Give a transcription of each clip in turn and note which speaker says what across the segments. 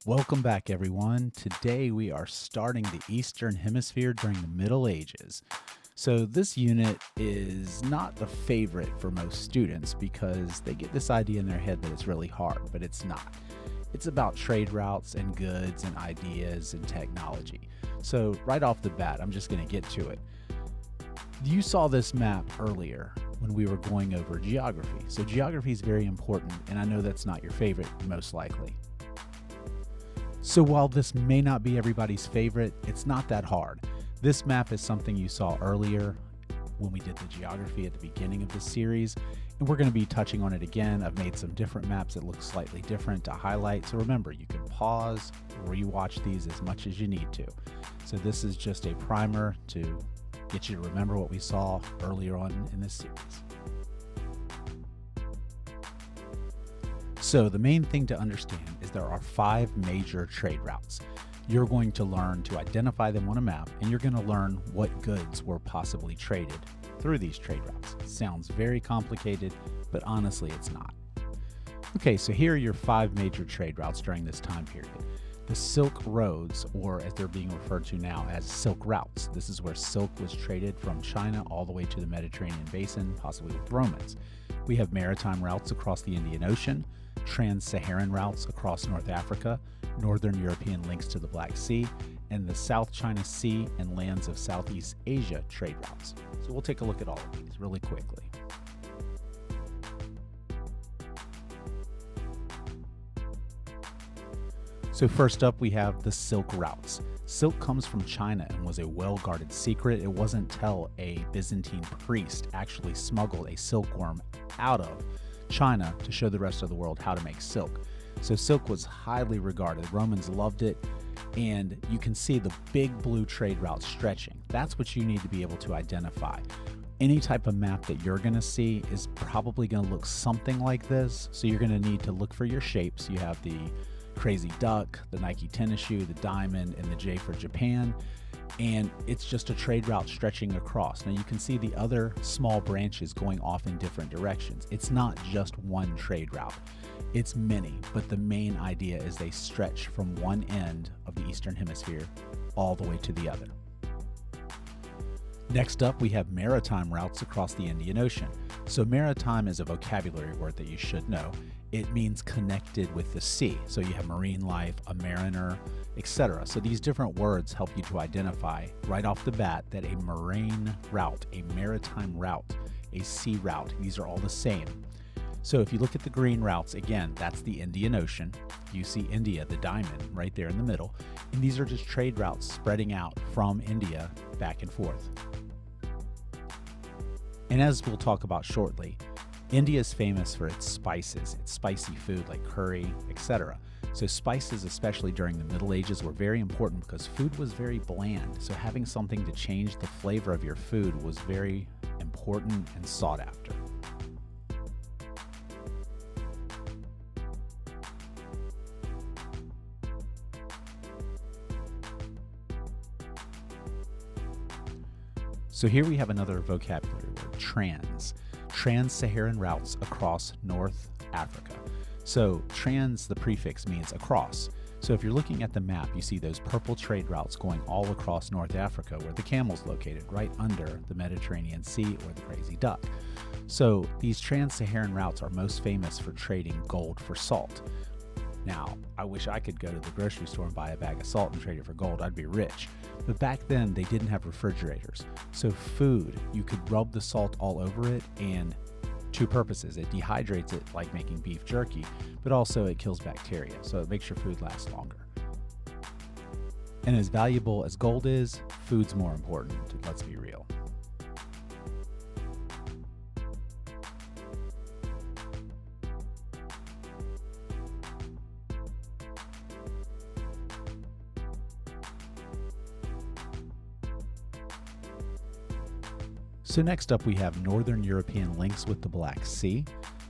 Speaker 1: Welcome back, everyone. Today we are starting the Eastern Hemisphere during the Middle Ages. So this unit is not the favorite for most students because they get this idea in their head that it's really hard, but it's not. It's about trade routes and goods and ideas and technology. So right off the bat, I'm just going to get to it. You saw this map earlier when we were going over geography. So geography is very important, and I know that's not your favorite, most likely. So while this may not be everybody's favorite, it's not that hard. This map is something you saw earlier when we did the geography at the beginning of the series, and we're going to be touching on it again. I've made some different maps that look slightly different to highlight. So remember, you can pause, rewatch these as much as you need to. So this is just a primer to get you to remember what we saw earlier on in this series. So the main thing to understand is there are 5 major trade routes. You're going to learn to identify them on a map, and you're going to learn what goods were possibly traded through these trade routes. Sounds very complicated, but honestly it's not. Okay, so here are your 5 major trade routes during this time period. The Silk Roads, or as they're being referred to now as Silk Routes. This is where silk was traded from China all the way to the Mediterranean basin, possibly with Romans. We have maritime routes across the Indian Ocean, trans-Saharan routes across North Africa, northern European links to the Black Sea, and the South China Sea and lands of Southeast Asia trade routes. So we'll take a look at all of these really quickly. So first up, we have the Silk Routes. Silk comes from China and was a well-guarded secret. It wasn't until a Byzantine priest actually smuggled a silkworm out of China to show the rest of the world how to make silk. So silk was highly regarded. Romans loved it, and you can see the big blue trade route stretching. That's what you need to be able to identify. Any type of map that you're going to see is probably going to look something like this, so you're going to need to look for your shapes. You have the crazy duck, the Nike tennis shoe, the diamond, and the J for Japan. And it's just a trade route stretching across. Now you can see the other small branches going off in different directions. It's not just one trade route, it's many, but the main idea is they stretch from one end of the Eastern Hemisphere all the way to the other. Next up, we have maritime routes across the Indian Ocean. So maritime is a vocabulary word that you should know. It means connected with the sea. So you have marine life, a mariner, etc. So these different words help you to identify right off the bat that a marine route, a maritime route, a sea route, these are all the same. So if you look at the green routes, again, that's the Indian Ocean. You see India, the diamond, right there in the middle. And these are just trade routes spreading out from India back and forth. And as we'll talk about shortly, India is famous for its spices, its spicy food like curry, etc. So spices, especially during the Middle Ages, were very important because food was very bland. So having something to change the flavor of your food was very important and sought after. So here we have another vocabulary word, trans-Saharan routes across North Africa. So trans, the prefix means across. So if you're looking at the map, you see those purple trade routes going all across North Africa where the camel's located, right under the Mediterranean Sea or the crazy duck. So these trans-Saharan routes are most famous for trading gold for salt. Now, I wish I could go to the grocery store and buy a bag of salt and trade it for gold. I'd be rich. But back then, they didn't have refrigerators. So food, you could rub the salt all over it, and 2 purposes. It dehydrates it like making beef jerky, but also it kills bacteria, so it makes your food last longer. And as valuable as gold is, food's more important, let's be real. So next up we have Northern European links with the Black Sea.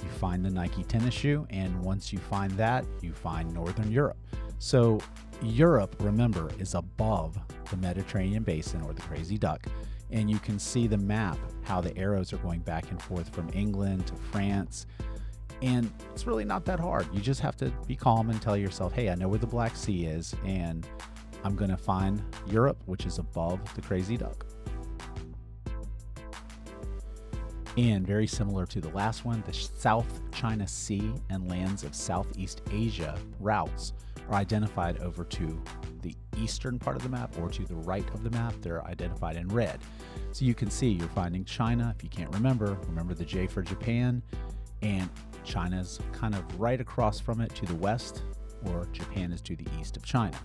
Speaker 1: You find the Nike tennis shoe, and once you find that, you find Northern Europe. So Europe, remember, is above the Mediterranean basin or the crazy duck, and you can see the map, how the arrows are going back and forth from England to France, And it's really not that hard. You just have to be calm and tell yourself, hey, I know where the Black Sea is, and I'm going to find Europe, which is above the Crazy Duck. And very similar to the last one, the South China Sea and lands of Southeast Asia routes are identified over to the eastern part of the map or to the right of the map. They're identified in red. So you can see you're finding China. If you can't remember the J for Japan, and China's kind of right across from it to the west, or Japan is to the east of China.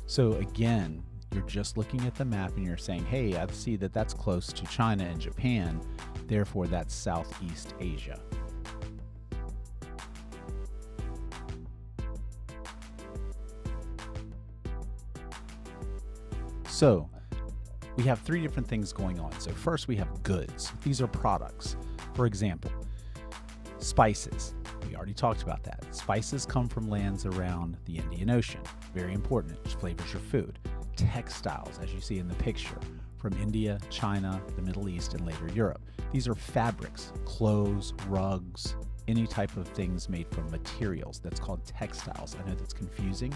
Speaker 1: So again, you're just looking at the map and you're saying, hey, I see that that's close to China and Japan, therefore that's Southeast Asia. So we have three different things going on. So first we have goods. These are products. For example, spices. We already talked about that. Spices come from lands around the Indian Ocean. Very important. It flavors your food. Textiles, as you see in the picture, from India, China, the Middle East, and later Europe. These are fabrics, clothes, rugs, any type of things made from materials. That's called textiles. I know that's confusing.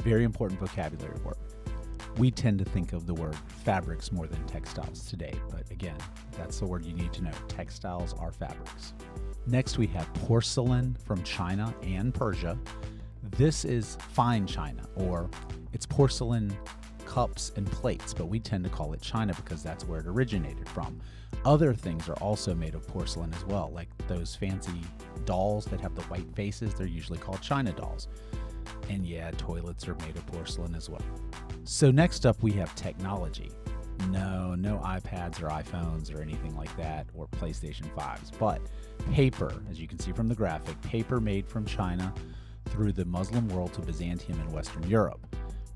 Speaker 1: Very important vocabulary word. We tend to think of the word fabrics more than textiles today, but again, that's the word you need to know. Textiles are fabrics. Next, we have porcelain from China and Persia. This is fine china, or it's porcelain cups and plates, but we tend to call it china because that's where it originated from. Other things are also made of porcelain as well, like those fancy dolls that have the white faces. They're usually called china dolls. And yeah, toilets are made of porcelain as well. So next up, we have technology. No iPads or iPhones or anything like that, or PlayStation 5s, but paper, as you can see from the graphic, paper made from China through the Muslim world to Byzantium and Western Europe.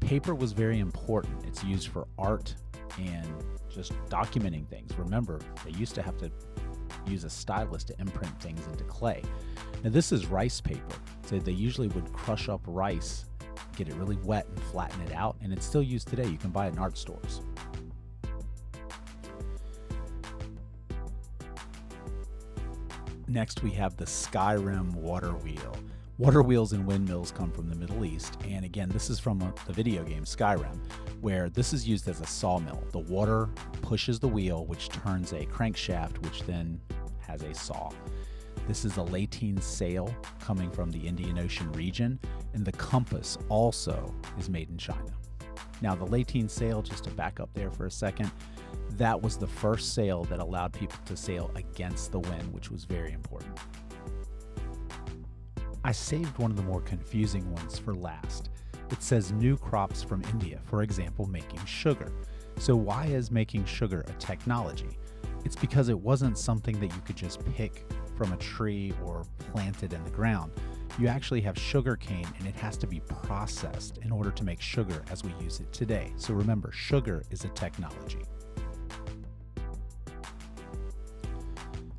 Speaker 1: Paper was very important. It's used for art and just documenting things. Remember, they used to have to use a stylus to imprint things into clay. Now this is rice paper. So they usually would crush up rice, get it really wet and flatten it out, and it's still used today. You can buy it in art stores. Next, we have the Skyrim water wheel. Water wheels and windmills come from the Middle East, and again, this is from the video game Skyrim, where this is used as a sawmill. The water pushes the wheel, which turns a crankshaft, which then has a saw. This is a lateen sail coming from the Indian Ocean region, and the compass also is made in China. Now, the lateen sail, just to back up there for a second, that was the first sail that allowed people to sail against the wind, which was very important. I saved one of the more confusing ones for last. It says new crops from India, for example, making sugar. So why is making sugar a technology? It's because it wasn't something that you could just pick from a tree or plant it in the ground. You actually have sugar cane, and it has to be processed in order to make sugar as we use it today. So remember, sugar is a technology.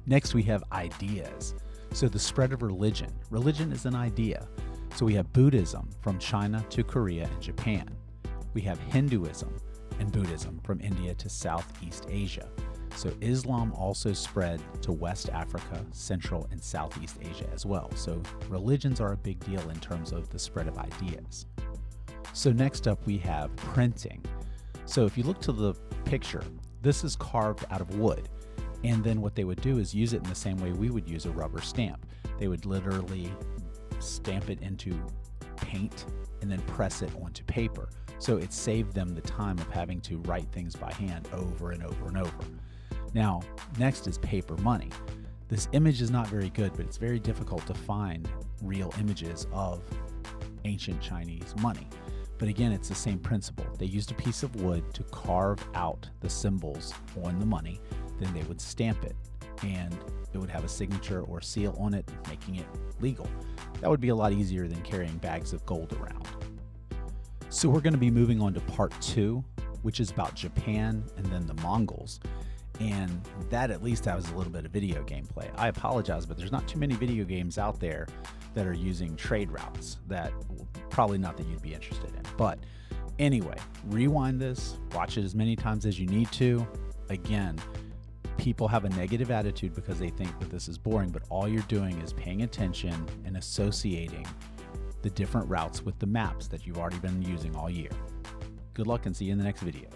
Speaker 1: Next, we have ideas. So the spread of religion. Religion is an idea. So we have Buddhism from China to Korea and Japan. We have Hinduism and Buddhism from India to Southeast Asia. So Islam also spread to West Africa, Central and Southeast Asia as well. So religions are a big deal in terms of the spread of ideas. So next up, we have printing. So if you look to the picture, this is carved out of wood. And then what they would do is use it in the same way we would use a rubber stamp. They would literally stamp it into paint and then press it onto paper. So it saved them the time of having to write things by hand over and over and over. Now, next is paper money. This image is not very good, but it's very difficult to find real images of ancient Chinese money. But again, it's the same principle. They used a piece of wood to carve out the symbols on the money. Then they would stamp it, and it would have a signature or seal on it, making it legal. That would be a lot easier than carrying bags of gold around. So we're going to be moving on to part 2, which is about Japan and then the Mongols. And that at least has a little bit of video gameplay. I apologize, but there's not too many video games out there that are using trade routes. That probably not that you'd be interested in. But anyway, rewind this, watch it as many times as you need to. Again, people have a negative attitude because they think that this is boring, but all you're doing is paying attention and associating the different routes with the maps that you've already been using all year. Good luck and see you in the next video.